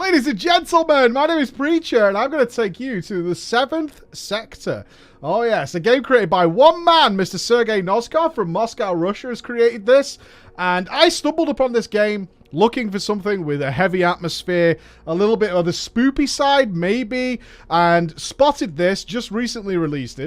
Ladies and gentlemen, my name is Preacher, and I'm going to take you to the 7th Sector. Oh yes, a game created by one man, Mr. Sergei Noskov from Moscow, Russia, has created this. And I stumbled upon this game looking for something with a heavy atmosphere, a little bit of the spoopy side, maybe, and spotted this, just recently released.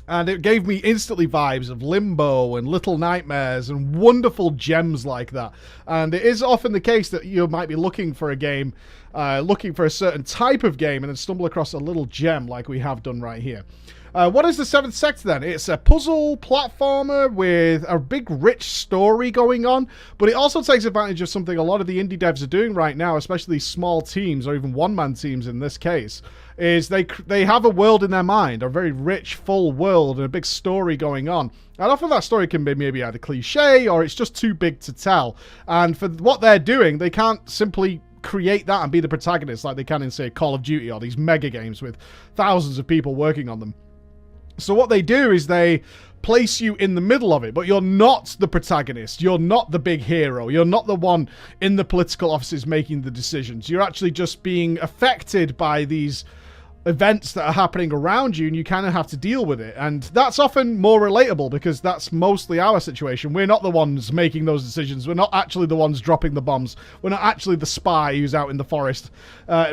And it gave me instantly vibes of Limbo and Little Nightmares and wonderful gems like that. And it is often the case that you might be looking for a game, looking for a certain type of game, and then stumble across a little gem like we have done right here. What is the 7th Sector then? It's a puzzle platformer with a big rich story going on, but it also takes advantage of something a lot of the indie devs are doing right now, especially small teams or even one-man teams in this case, is they have a world in their mind, a very rich, full world and a big story going on. And often that story can be maybe either cliche or it's just too big to tell. And for what they're doing, they can't simply create that and be the protagonist like they can in, say, Call of Duty or these mega games with thousands of people working on them. So what they do is they place you in the middle of it, but you're not the protagonist. You're not the big hero. You're not the one in the political offices making the decisions. You're actually just being affected by these events that are happening around you, and you kind of have to deal with it. And that's often more relatable because that's mostly our situation. We're not the ones making those decisions. We're not actually the ones dropping the bombs. We're not actually the spy who's out in the forest.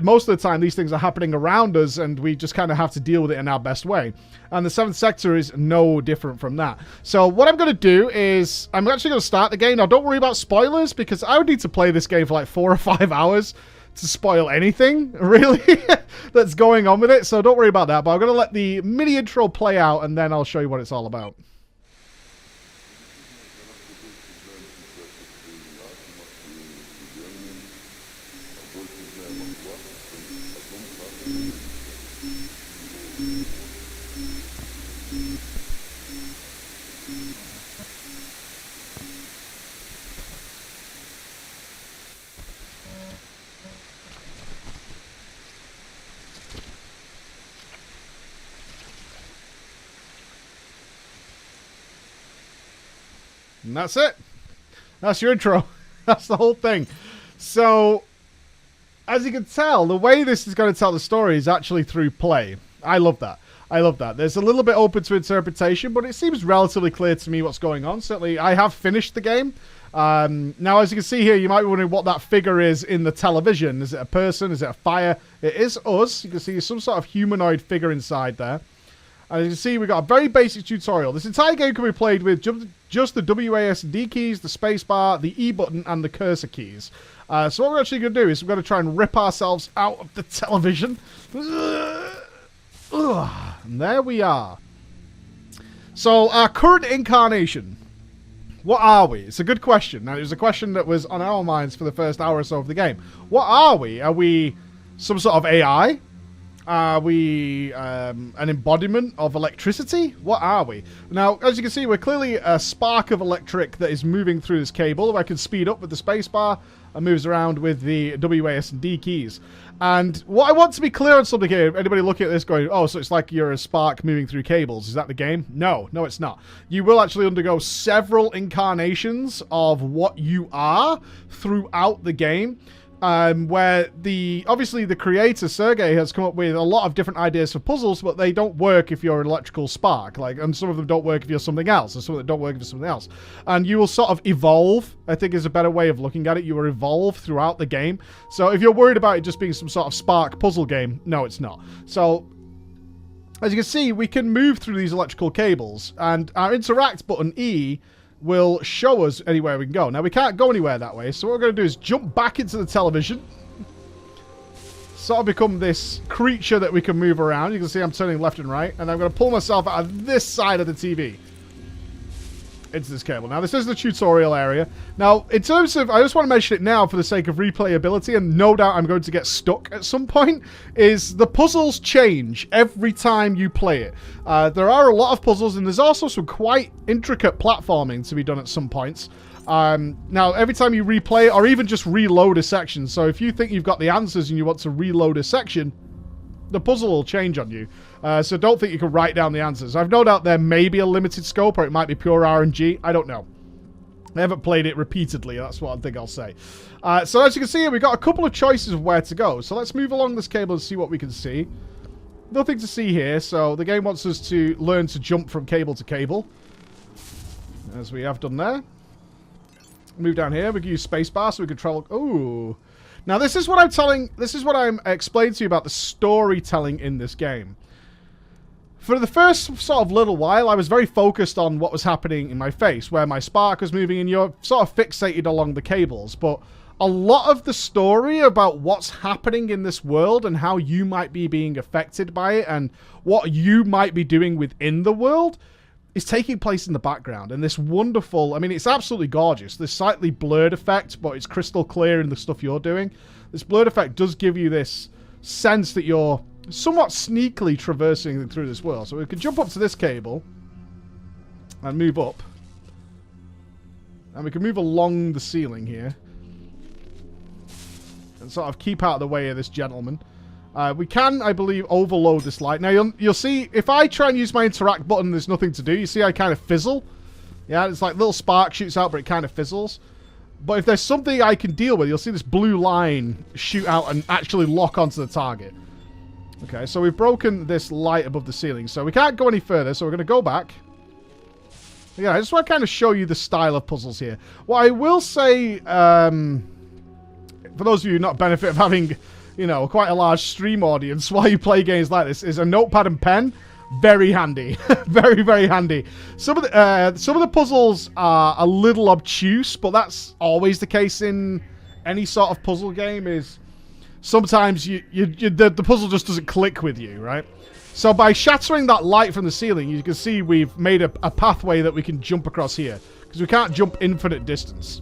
Most of the time, these things are happening around us, and we just kind of have to deal with it in our best way. And the 7th Sector is no different from that. So what I'm going to do is I'm actually going to start the game. Now, don't worry about spoilers, because I would need to play this game for like 4 or 5 hours to spoil anything, really, that's going on with it. So don't worry about that. But I'm going to let the mini intro play out, and then I'll show you what it's all about. And that's it. That's your intro. That's the whole thing. So, as you can tell, the way this is going to tell the story is actually through play. I love that. I love that. There's a little bit open to interpretation, but it seems relatively clear to me what's going on. Certainly, I have finished the game. Now, as you can see here, you might be wondering what that figure is in the television. Is it a person? Is it a fire? It is us. You can see some sort of humanoid figure inside there. And as you can see, we've got a very basic tutorial. This entire game can be played with just the WASD keys, the spacebar, the E button, and the cursor keys. So what we're actually going to do is we're going to try and rip ourselves out of the television. And there we are. So our current incarnation. What are we? It's a good question. Now, it was a question that was on our minds for the first hour or so of the game. What are we? Are we some sort of AI? Are we an embodiment of electricity? What are we? Now, as you can see, we're clearly a spark of electric that is moving through this cable. I can speed up with the spacebar and moves around with the WASD keys. And what I want to be clear on something here, anybody looking at this going, oh, so it's like you're a spark moving through cables. Is that the game? No, it's not. You will actually undergo several incarnations of what you are throughout the game. Where obviously the creator, Sergei, has come up with a lot of different ideas for puzzles, but they don't work if you're an electrical spark. And some of them don't work if you're something else, and some that don't work if you're something else. And you will sort of evolve, I think is a better way of looking at it. You will evolve throughout the game. So if you're worried about it just being some sort of spark puzzle game, no, it's not. So, as you can see, we can move through these electrical cables, and our interact button, E, will show us anywhere we can go. Now, we can't go anywhere that way, so what we're going to do is jump back into the television. Sort of become this creature that we can move around. You can see I'm turning left and right, and I'm going to pull myself out of this side of the TV into this cable. Now, this is the tutorial area. Now, in terms of, I just want to mention it now for the sake of replayability, and no doubt I'm going to get stuck at some point, is the puzzles change every time you play it. There are a lot of puzzles, and there's also some quite intricate platforming to be done at some points. Now, every time you replay it, or even just reload a section, so if you think you've got the answers and you want to reload a section, the puzzle will change on you. So don't think you can write down the answers. I've no doubt there may be a limited scope, or it might be pure RNG. I don't know. I haven't played it repeatedly, that's what I think I'll say. So as you can see here, we've got a couple of choices of where to go. So let's move along this cable and see what we can see. Nothing to see here, so the game wants us to learn to jump from cable to cable. As we have done there. Move down here, we can use spacebar so we can travel... Ooh. Now this is what I'm explaining to you about the storytelling in this game. For the first sort of little while, I was very focused on what was happening in my face, where my spark was moving, and you're sort of fixated along the cables. But a lot of the story about what's happening in this world and how you might be being affected by it and what you might be doing within the world is taking place in the background. And this wonderful, I mean, it's absolutely gorgeous. This slightly blurred effect, but it's crystal clear in the stuff you're doing. This blurred effect does give you this sense that you're somewhat sneakily traversing through this world. So we can jump up to this cable and move up. And we can move along the ceiling here. And sort of keep out of the way of this gentleman. We can, I believe, overload this light. Now, you'll see, if I try and use my interact button, there's nothing to do. You see I kind of fizzle. Yeah, it's like little spark shoots out, but it kind of fizzles. But if there's something I can deal with, you'll see this blue line shoot out and actually lock onto the target. Okay, so we've broken this light above the ceiling, so we can't go any further, so we're going to go back. Yeah, I just want to kind of show you the style of puzzles here. What I will say, for those of you who not benefit of having, you know, quite a large stream audience while you play games like this, is a notepad and pen. Very handy. Very, very handy. Some of the puzzles are a little obtuse, but that's always the case in any sort of puzzle game, is sometimes the puzzle just doesn't click with you, right? So by shattering that light from the ceiling, you can see we've made a pathway that we can jump across here, because we can't jump infinite distance.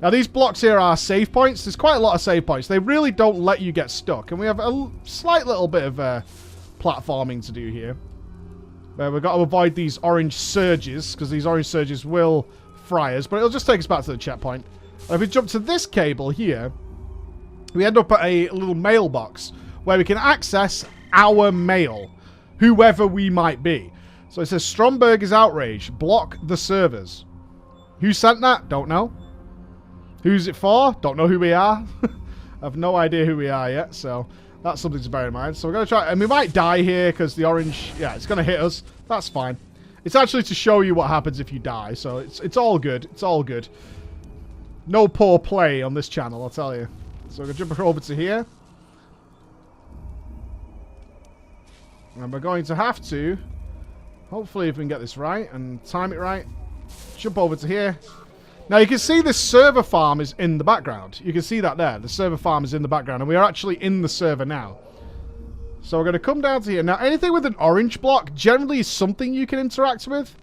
Now these blocks here are save points. There's quite a lot of save points. They really don't let you get stuck, and we have a slight little bit of platforming to do here. We've got to avoid these orange surges, because these orange surges will fry us, but it'll just take us back to the checkpoint. And if we jump to this cable here, we end up at a little mailbox where we can access our mail, whoever we might be. So it says, Stromberg is outraged. Block the servers. Who sent that? Don't know. Who's it for? Don't know who we are. I have no idea who we are yet, so that's something to bear in mind. So we're going to try, and we might die here because the orange, yeah, it's going to hit us. That's fine. It's actually to show you what happens if you die, so it's all good. It's all good. No poor play on this channel, I'll tell you. So we're going to jump over to here. And we're going to have to, hopefully if we can get this right and time it right, jump over to here. Now you can see this server farm is in the background. You can see that there. The server farm is in the background, and we are actually in the server now. So we're going to come down to here. Now anything with an orange block generally is something you can interact with.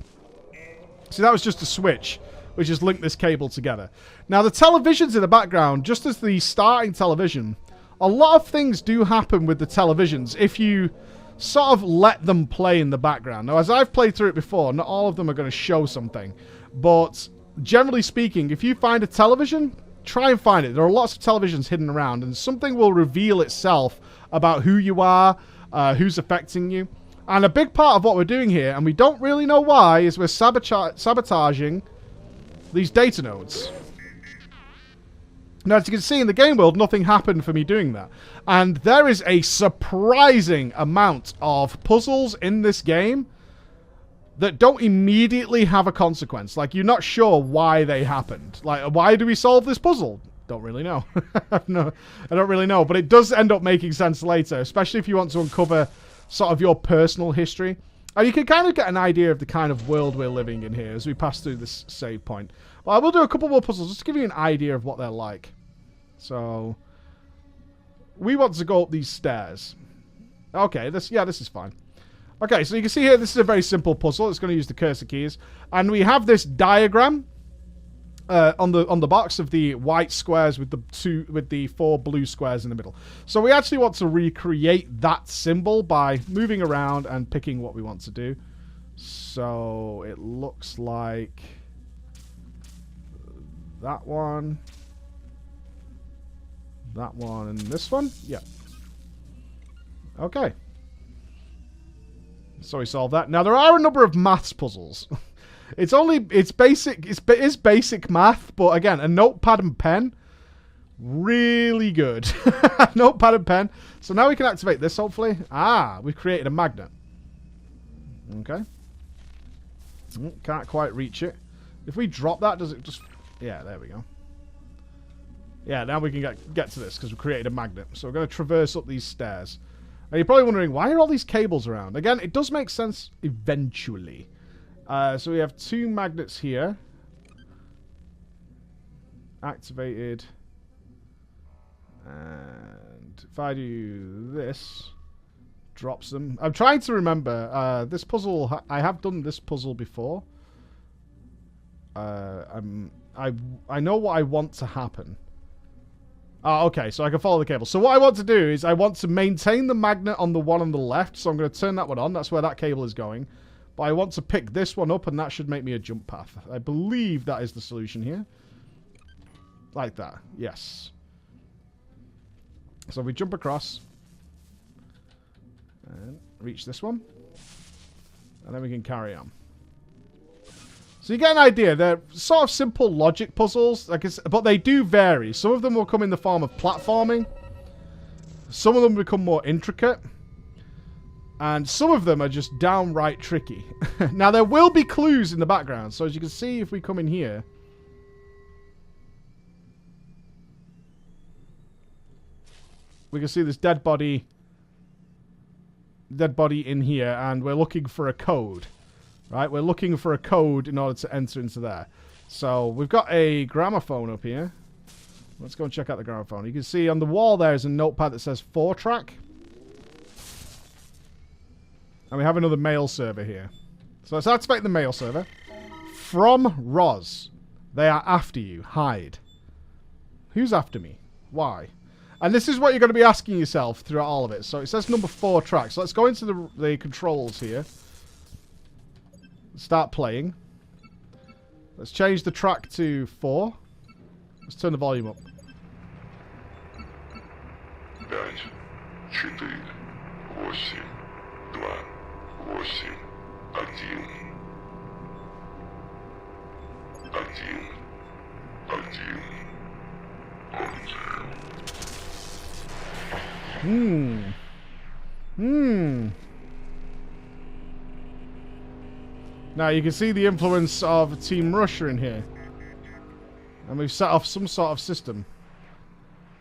See, that was just a switch, which has linked this cable together. Now the television's in the background, just as the starting television. A lot of things do happen with the televisions if you sort of let them play in the background. Now, as I've played through it before, not all of them are going to show something. But generally speaking, if you find a television, try and find it. There are lots of televisions hidden around, and something will reveal itself about who you are, who's affecting you. And a big part of what we're doing here, and we don't really know why, is we're sabotaging these data nodes. Now, as you can see in the game world, nothing happened for me doing that. And there is a surprising amount of puzzles in this game that don't immediately have a consequence. Like, you're not sure why they happened. Like, why do we solve this puzzle? Don't really know. No, I don't really know. But it does end up making sense later, especially if you want to uncover sort of your personal history. And you can kind of get an idea of the kind of world we're living in here as we pass through this save point. Well, I will do a couple more puzzles just to give you an idea of what they're like. So, we want to go up these stairs. Okay, this is fine. Okay, so you can see here, this is a very simple puzzle. It's going to use the cursor keys. And we have this diagram on the box of the white squares with the 4 blue squares in the middle. So we actually want to recreate that symbol by moving around and picking what we want to do. So it looks like that one, and this one. Yeah. Okay. So we solved that. Now, there are a number of maths puzzles. It's basic. It is basic math, but again, a notepad and pen, really good. Notepad and pen. So now we can activate this. Hopefully, we've created a magnet. Okay. Can't quite reach it. If we drop that, does it just? Yeah, there we go. Yeah, now we can get to this because we created a magnet. So we're going to traverse up these stairs. Now you're probably wondering, why are all these cables around? Again, it does make sense eventually. So we have 2 magnets here. Activated. And if I do this, drops them. I'm trying to remember. This puzzle, I have done this puzzle before. I know what I want to happen. Okay, so I can follow the cable. So what I want to do is I want to maintain the magnet on the one on the left. So I'm going to turn that one on. That's where that cable is going. But I want to pick this one up, and that should make me a jump path. I believe that is the solution here. Like that. Yes. So we jump across. And reach this one. And then we can carry on. So you get an idea. They're sort of simple logic puzzles, but they do vary. Some of them will come in the form of platforming. Some of them become more intricate. And some of them are just downright tricky. Now, there will be clues in the background. So as you can see, if we come in here. We can see this dead body in here. And we're looking for a code. Right, we're looking for a code in order to enter into there. So we've got a gramophone up here. Let's go and check out the gramophone. You can see on the wall there is a notepad that says 4-track. And we have another mail server here. So let's activate the mail server. From Roz. They are after you. Hide. Who's after me? Why? And this is what you're going to be asking yourself throughout all of it. So it says number 4-track. So let's go into the controls here. Start playing. Let's change the track to 4. Let's turn the volume up. 5, 4, 8, 2, 8, 1. Now you can see the influence of Team Russia in here. And we've set off some sort of system.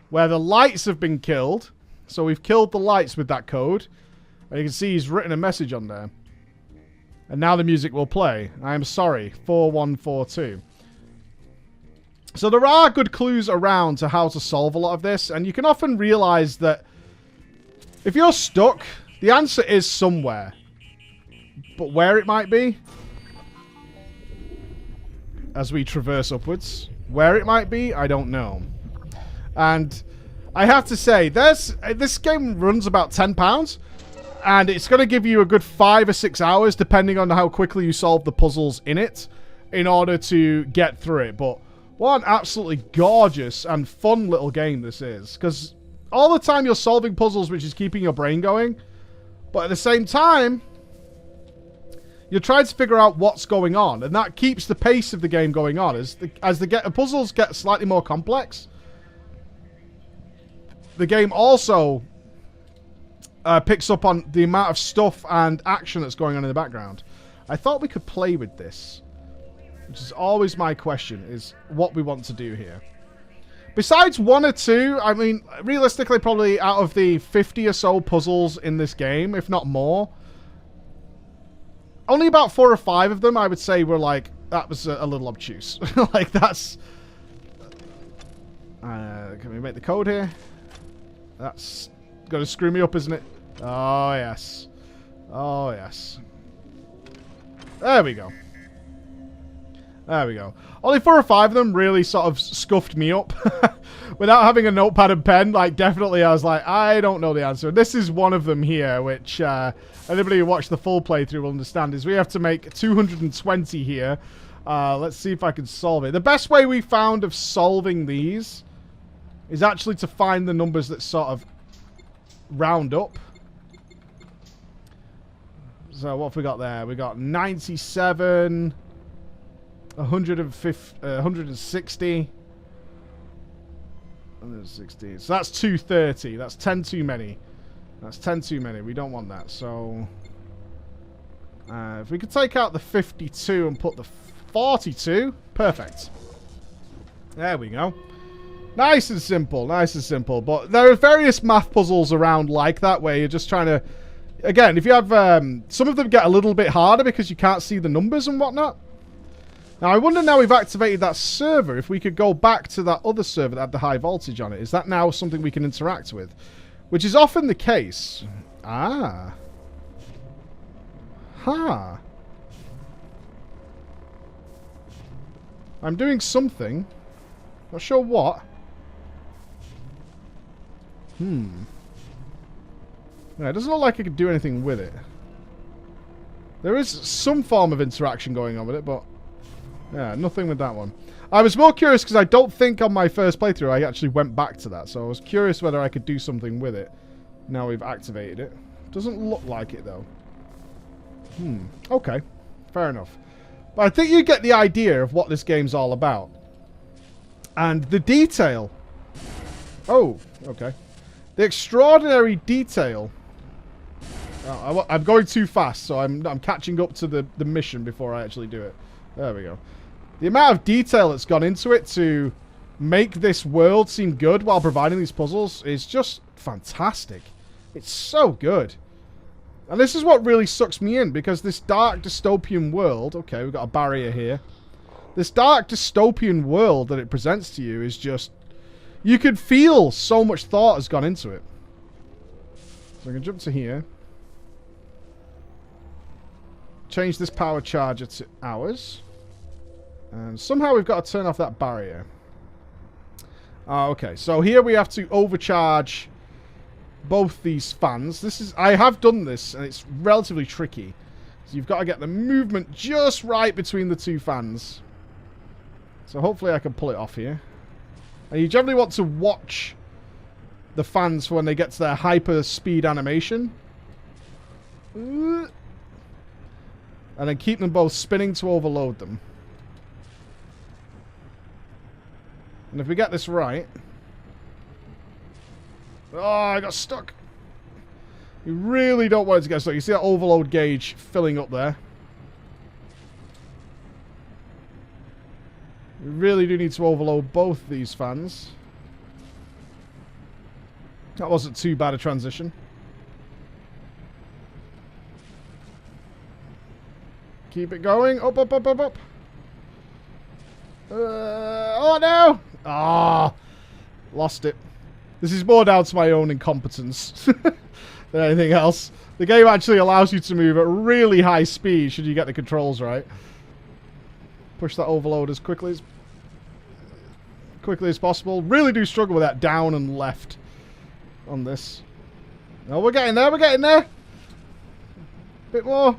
Where the lights have been killed. So we've killed the lights with that code. And you can see he's written a message on there. And now the music will play. I am sorry. 4142. So there are good clues around to how to solve a lot of this. And you can often realize that if you're stuck, the answer is somewhere. But where it might be, as we traverse upwards, where it might be, I don't know. And I have to say, this game runs about £10, and it's going to give you a good 5 or 6 hours, depending on how quickly you solve the puzzles in it, in order to get through it. But what an absolutely gorgeous and fun little game this is. Because all the time you're solving puzzles, which is keeping your brain going, but at the same time, you're trying to figure out what's going on, and that keeps the pace of the game going on. As the puzzles get slightly more complex, the game also picks up on the amount of stuff and action that's going on in the background. I thought we could play with this, which is always my question, is what we want to do here. Besides 1 or 2, I mean, realistically, probably out of the 50 or so puzzles in this game, if not more, only about 4 or 5 of them, I would say, were like, that was a little obtuse. Like, that's... can we make the code here? That's going to screw me up, isn't it? Oh, yes. Oh, yes. There we go. There we go. Only 4 or 5 of them really sort of scuffed me up. Without having a notepad and pen, like, definitely I was like, I don't know the answer. This is one of them here, which anybody who watched the full playthrough will understand, is we have to make 220 here. Let's see if I can solve it. The best way we found of solving these is actually to find the numbers that sort of round up. So what have we got there? We got 97... 150, 160. 160. So that's 230. That's 10 too many. That's 10 too many. We don't want that. So if we could take out the 52 and put the 42, perfect. There we go. Nice and simple. Nice and simple. But there are various math puzzles around like that where you're just trying to... Again, if you have... some of them get a little bit harder because you can't see the numbers and whatnot. Now, I wonder now we've activated that server, if we could go back to that other server that had the high voltage on it. Is that now something we can interact with? Which is often the case. Ah. Ha. I'm doing something. Not sure what. Yeah, it doesn't look like I could do anything with it. There is some form of interaction going on with it, but... yeah, nothing with that one. I was more curious because I don't think on my first playthrough I actually went back to that. So I was curious whether I could do something with it. Now we've activated it. Doesn't look like it though. Okay. Fair enough. But I think you get the idea of what this game's all about. And the detail. Oh, okay. The extraordinary detail. Oh, I'm going too fast, so I'm catching up to the mission before I actually do it. There we go. The amount of detail that's gone into it to make this world seem good while providing these puzzles is just fantastic. It's so good. And this is what really sucks me in, because this dark dystopian world... okay, we've got a barrier here. This dark dystopian world that it presents to you is just... you could feel so much thought has gone into it. So I can jump to here. Change this power charger to ours. And somehow we've got to turn off that barrier. Okay, so here we have to overcharge both these fans. This is... I have done this, and it's relatively tricky. So you've got to get the movement just right between the two fans. So hopefully I can pull it off here. And you generally want to watch the fans for when they get to their hyper speed animation. And then keep them both spinning to overload them. And if we get this right... oh, I got stuck. You really don't want it to get stuck. You see that overload gauge filling up there. We really do need to overload both these fans. That wasn't too bad a transition. Keep it going. Up, up, up, up, up. Oh, no! Ah, lost it. This is more down to my own incompetence than anything else. The game actually allows you to move at really high speed should you get the controls right. Push that overload as quickly as possible. Really do struggle with that down and left on this. Oh, we're getting there. We're getting there. Bit more.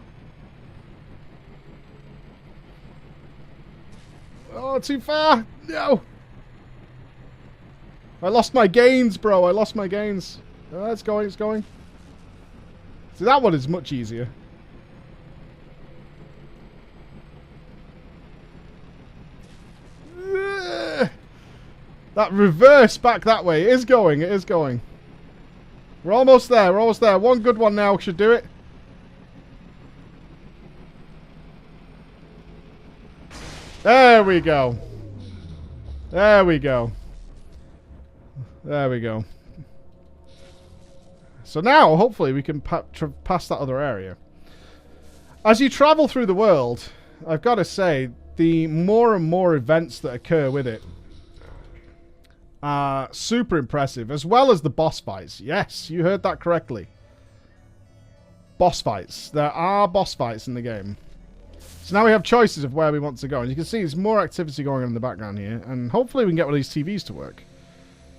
Oh, too far. No. I lost my gains, bro. I lost my gains. Oh, it's going. It's going. See, that one is much easier. That reverse back that way. It is going. It is going. We're almost there. We're almost there. One good one now should do it. There we go. There we go. There we go. So now, hopefully, we can pass that other area. As you travel through the world, I've got to say, the more and more events that occur with it are super impressive, as well as the boss fights. Yes, you heard that correctly. Boss fights. There are boss fights in the game. So now we have choices of where we want to go. And you can see there's more activity going on in the background here. And hopefully we can get one of these TVs to work.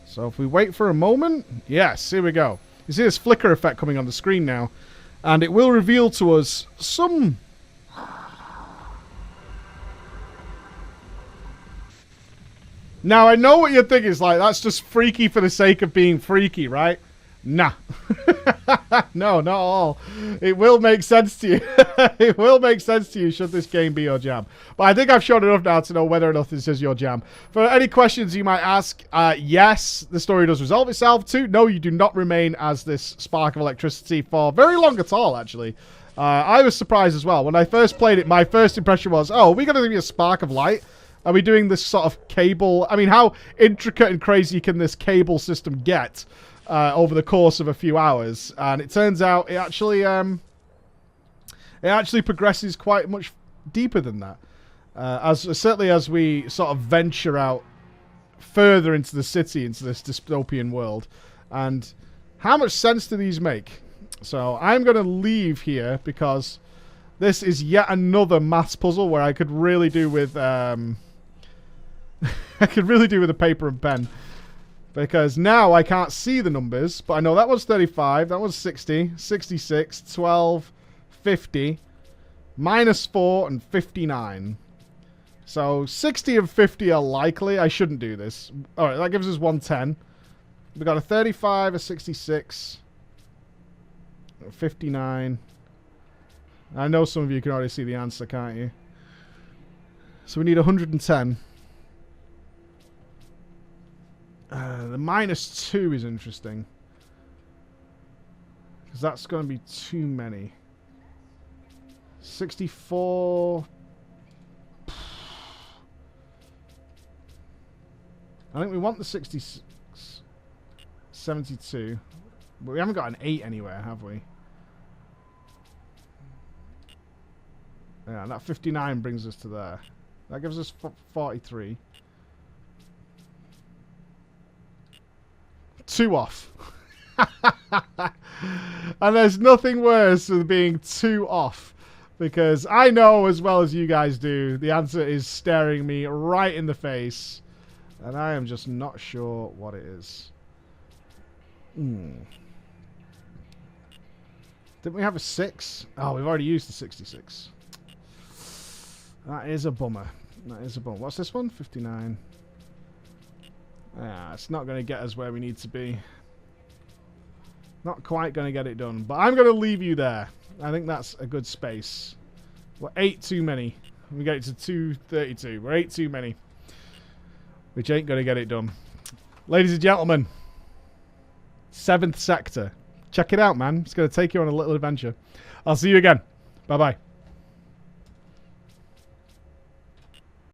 So if we wait for a moment... yes, here we go. You see this flicker effect coming on the screen now. And it will reveal to us some... now, I know what you're thinking. It's like, that's just freaky for the sake of being freaky, right? Nah. No, not all. It will make sense to you. It will make sense to you should this game be your jam. But I think I've shown enough now to know whether or not this is your jam. For any questions you might ask, yes, the story does resolve itself. 2, no, you do not remain as this spark of electricity for very long at all, actually. I was surprised as well. When I first played it, my first impression was, oh, are we going to give me a spark of light? Are we doing this sort of cable? I mean, how intricate and crazy can this cable system get over the course of a few hours? And it turns out it actually progresses quite much deeper than that. Certainly as we sort of venture out further into the city, into this dystopian world. And how much sense do these make? So I'm going to leave here because this is yet another maths puzzle where I could really do with I could really do with a paper and pen, because now I can't see the numbers, but I know that was 35, that was 60, 66, 12, 50, -4, and 59. So 60 and 50 are likely. I shouldn't do this. Alright, that gives us 110. We got a 35, a 66, a 59. I know some of you can already see the answer, can't you? So we need 110. The -2 is interesting, because that's going to be too many. 64. I think we want the 66, 72, but we haven't got an 8 anywhere, have we? Yeah, and that 59 brings us to there. That gives us 43. 2 off. And there's nothing worse than being 2 off, because I know as well as you guys do, the answer is staring me right in the face, and I am just not sure what it is. Didn't we have a 6? Oh, we've already used the 66. That is a bummer. That is a bummer. What's this one? 59. Yeah, it's not going to get us where we need to be. Not quite going to get it done. But I'm going to leave you there. I think that's a good space. We're 8 too many. We get it to 232. We're 8 too many. Which ain't going to get it done. Ladies and gentlemen. 7th sector. Check it out, man. It's going to take you on a little adventure. I'll see you again. Bye-bye.